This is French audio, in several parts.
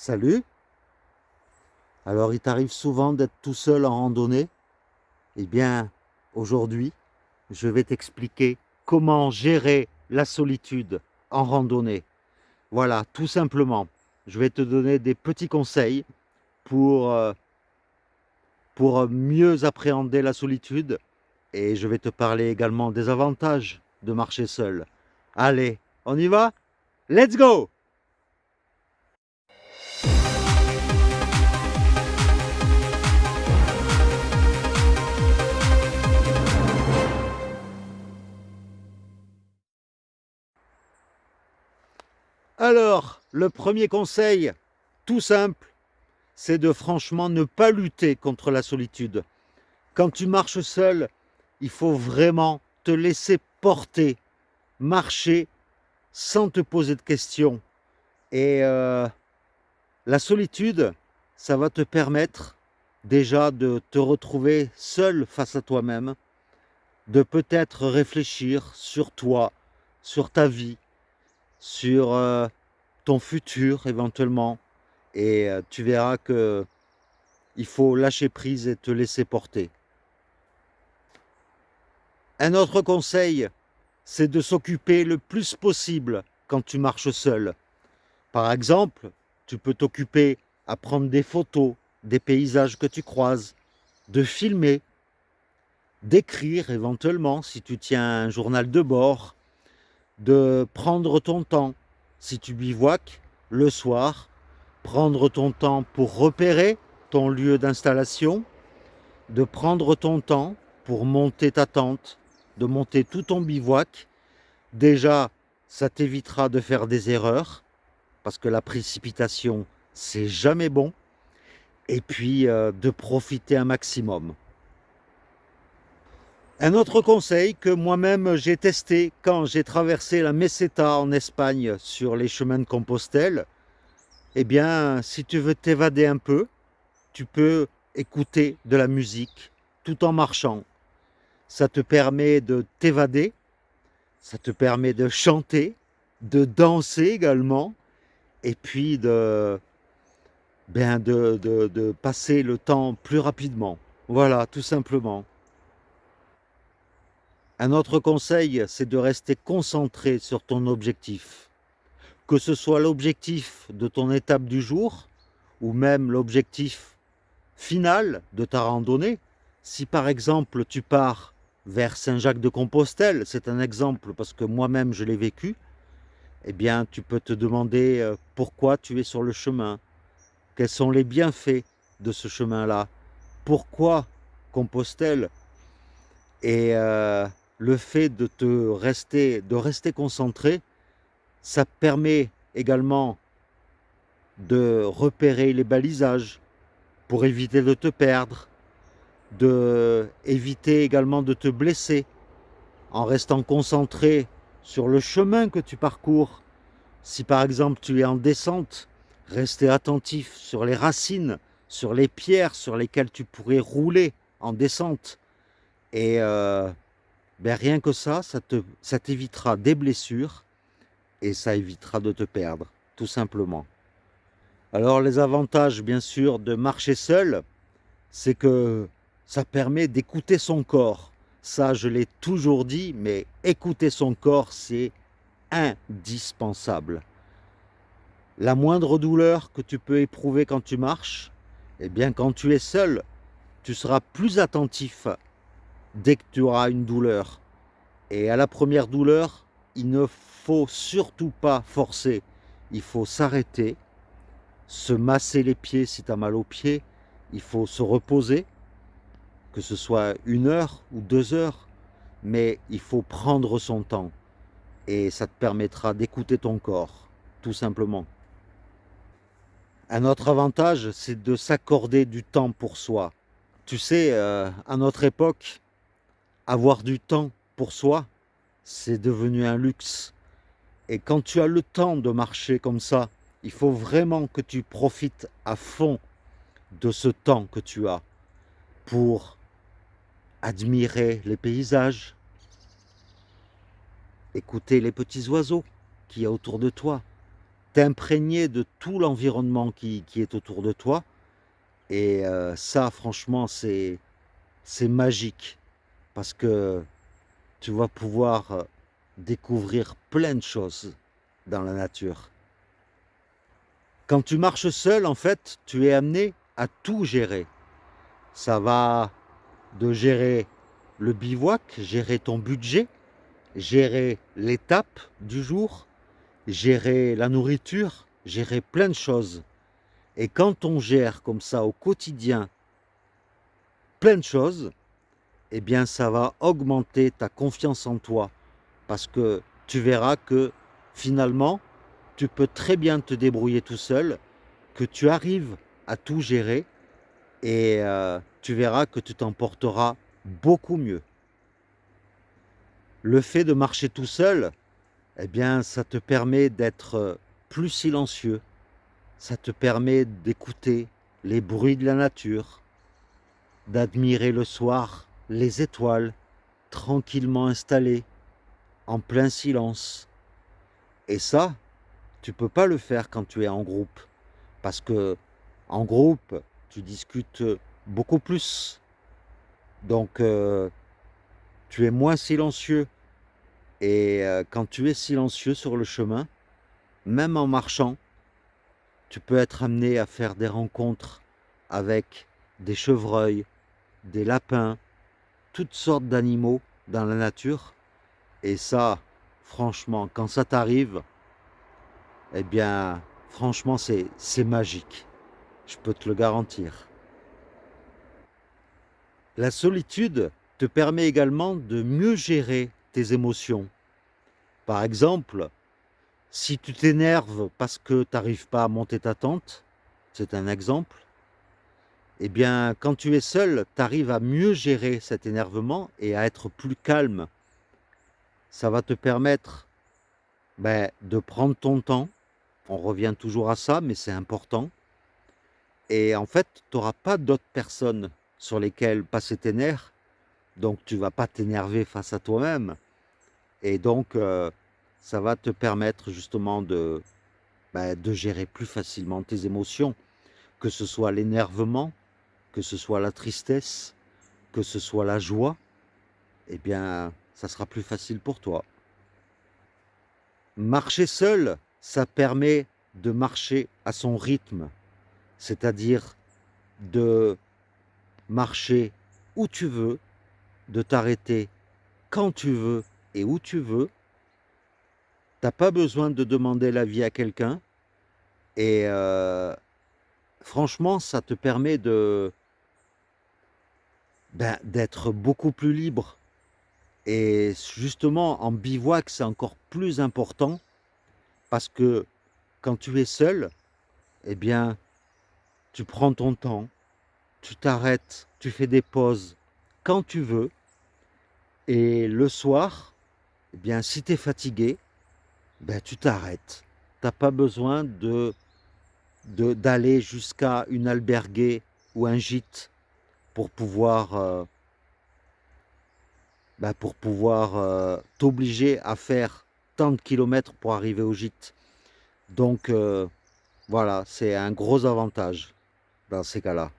Salut. Alors, il t'arrive souvent d'être tout seul en randonnée? Eh bien, aujourd'hui, je vais t'expliquer comment gérer la solitude en randonnée. Voilà, tout simplement. Je vais te donner des petits conseils pour, euh, pour mieux appréhender la solitude et je vais te parler également des avantages de marcher seul. Allez, on y va? Let's go! Alors, le premier conseil, tout simple, c'est de franchement ne pas lutter contre la solitude. Quand tu marches seul, il faut vraiment te laisser porter, marcher sans te poser de questions. Et la solitude, ça va te permettre déjà de te retrouver seul face à toi-même, de peut-être réfléchir sur toi, sur ta vie, sur ton futur éventuellement. Et tu verras que il faut lâcher prise et te laisser porter. Un autre conseil, c'est de s'occuper le plus possible quand tu marches seul. Par exemple, tu peux t'occuper à prendre des photos des paysages que tu croises, de filmer, d'écrire éventuellement si tu tiens un journal de bord, de prendre ton temps si tu bivouaques le soir, prendre ton temps pour repérer ton lieu d'installation, de prendre ton temps pour monter ta tente, de monter tout ton bivouac. Déjà, ça t'évitera de faire des erreurs, parce que la précipitation, c'est jamais bon. Et puis, de profiter un maximum. Un autre conseil que moi-même j'ai testé quand j'ai traversé la Meseta en Espagne sur les chemins de Compostelle, eh bien, si tu veux t'évader un peu, tu peux écouter de la musique tout en marchant. Ça te permet de t'évader, ça te permet de chanter, de danser également, et puis de passer le temps plus rapidement. Voilà, tout simplement. Un autre conseil, c'est de rester concentré sur ton objectif. Que ce soit l'objectif de ton étape du jour ou même l'objectif final de ta randonnée. Si par exemple tu pars vers Saint-Jacques-de-Compostelle, c'est un exemple parce que moi-même je l'ai vécu, eh bien tu peux te demander pourquoi tu es sur le chemin, quels sont les bienfaits de ce chemin-là, pourquoi Compostelle, et le fait de rester concentré, ça permet également de repérer les balisages pour éviter de te perdre, de éviter également de te blesser en restant concentré sur le chemin que tu parcours. Si par exemple tu es en descente, rester attentif sur les racines, sur les pierres sur lesquelles tu pourrais rouler en descente. Et rien que ça t'évitera des blessures et ça évitera de te perdre, tout simplement. Alors les avantages, bien sûr, de marcher seul, c'est que ça permet d'écouter son corps. Ça, je l'ai toujours dit, mais écouter son corps, c'est indispensable. La moindre douleur que tu peux éprouver quand tu marches, eh bien, quand tu es seul, tu seras plus attentif dès que tu auras une douleur. Et à la première douleur, il ne faut surtout pas forcer. Il faut s'arrêter, se masser les pieds si tu as mal aux pieds. Il faut se reposer, que ce soit 1 heure ou 2 heures. Mais il faut prendre son temps. Et ça te permettra d'écouter ton corps, tout simplement. Un autre avantage, c'est de s'accorder du temps pour soi. Tu sais, à notre époque, avoir du temps pour soi, c'est devenu un luxe. Et quand tu as le temps de marcher comme ça, il faut vraiment que tu profites à fond de ce temps que tu as pour admirer les paysages, écouter les petits oiseaux qu'il y a autour de toi, t'imprégner de tout l'environnement qui est autour de toi. Et ça, franchement, c'est magique parce que tu vas pouvoir découvrir plein de choses dans la nature. Quand tu marches seul, en fait, tu es amené à tout gérer. Ça va de gérer le bivouac, gérer ton budget, gérer l'étape du jour, gérer la nourriture, gérer plein de choses. Et quand on gère comme ça au quotidien plein de choses, eh bien ça va augmenter ta confiance en toi parce que tu verras que finalement, tu peux très bien te débrouiller tout seul, que tu arrives à tout gérer et tu verras que tu t'en porteras beaucoup mieux. Le fait de marcher tout seul, eh bien ça te permet d'être plus silencieux, ça te permet d'écouter les bruits de la nature, d'admirer le soir les étoiles tranquillement installées, en plein silence. Et ça, tu peux pas le faire quand tu es en groupe. Parce que en groupe, tu discutes beaucoup plus. Donc, tu es moins silencieux. Et quand tu es silencieux sur le chemin, même en marchant, tu peux être amené à faire des rencontres avec des chevreuils, des lapins, toutes sortes d'animaux dans la nature. Et ça, franchement, quand ça t'arrive, eh bien, franchement, c'est magique. Je peux te le garantir. La solitude te permet également de mieux gérer tes émotions. Par exemple, si tu t'énerves parce que tu n'arrives pas à monter ta tente, c'est un exemple, eh bien, quand tu es seul, tu arrives à mieux gérer cet énervement et à être plus calme. Ça va te permettre de prendre ton temps. On revient toujours à ça, mais c'est important. Et en fait, tu n'auras pas d'autres personnes sur lesquelles passer tes nerfs, donc tu vas pas t'énerver face à toi-même. Et donc, ça va te permettre justement de gérer plus facilement tes émotions, que ce soit l'énervement, que ce soit la tristesse, que ce soit la joie, eh bien, ça sera plus facile pour toi. Marcher seul, ça permet de marcher à son rythme, c'est-à-dire de marcher où tu veux, de t'arrêter quand tu veux et où tu veux. T'as pas besoin de demander l'avis à quelqu'un et franchement, ça te permet d'être beaucoup plus libre. Et justement, en bivouac, c'est encore plus important parce que quand tu es seul, eh bien, tu prends ton temps, tu t'arrêtes, tu fais des pauses quand tu veux. Et le soir, eh bien, si tu es fatigué, tu t'arrêtes. T'as pas besoin d'aller jusqu'à une alberguée ou un gîte pour pouvoir t'obliger à faire tant de kilomètres pour arriver au gîte. Donc voilà, c'est un gros avantage dans ces cas-là.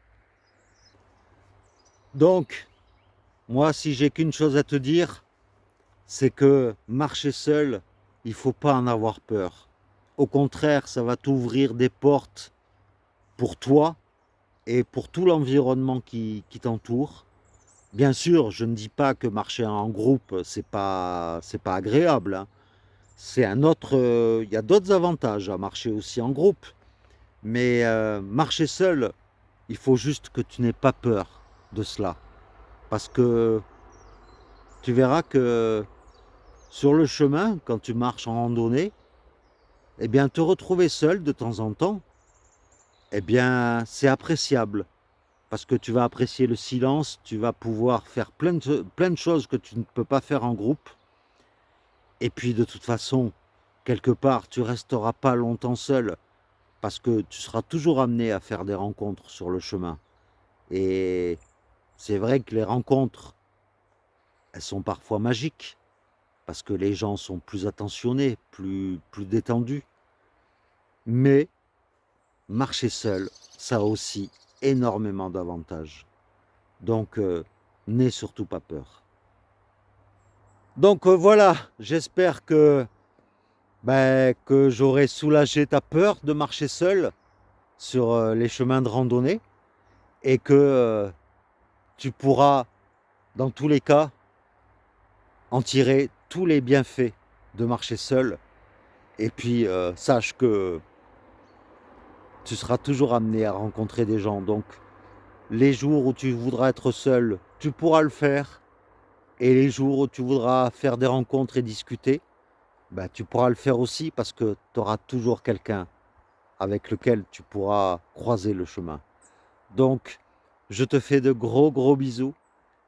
Donc, moi, si j'ai qu'une chose à te dire, c'est que marcher seul, il faut pas en avoir peur. Au contraire, ça va t'ouvrir des portes pour toi et pour tout l'environnement qui t'entoure. Bien sûr, je ne dis pas que marcher en groupe, c'est pas agréable, hein. C'est un autre, il y a d'autres avantages à marcher aussi en groupe. Mais marcher seul, il faut juste que tu n'aies pas peur de cela. Parce que tu verras que sur le chemin, quand tu marches en randonnée, eh bien, te retrouver seul de temps en temps, eh bien, c'est appréciable. Parce que tu vas apprécier le silence, tu vas pouvoir faire plein de choses que tu ne peux pas faire en groupe. Et puis, de toute façon, quelque part, tu resteras pas longtemps seul. Parce que tu seras toujours amené à faire des rencontres sur le chemin. Et c'est vrai que les rencontres, elles sont parfois magiques, parce que les gens sont plus attentionnés, plus détendus. Mais marcher seul, ça a aussi énormément d'avantages. Donc, n'aie surtout pas peur. Donc voilà, j'espère que j'aurai soulagé ta peur de marcher seul sur les chemins de randonnée et que tu pourras, dans tous les cas, en tirer tous les bienfaits de marcher seul. Et puis, sache que tu seras toujours amené à rencontrer des gens. Donc, les jours où tu voudras être seul, tu pourras le faire. Et les jours où tu voudras faire des rencontres et discuter, tu pourras le faire aussi parce que tu auras toujours quelqu'un avec lequel tu pourras croiser le chemin. Donc, je te fais de gros gros bisous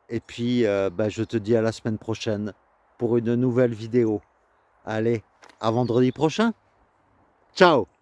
et puis je te dis à la semaine prochaine pour une nouvelle vidéo. Allez, à vendredi prochain. Ciao!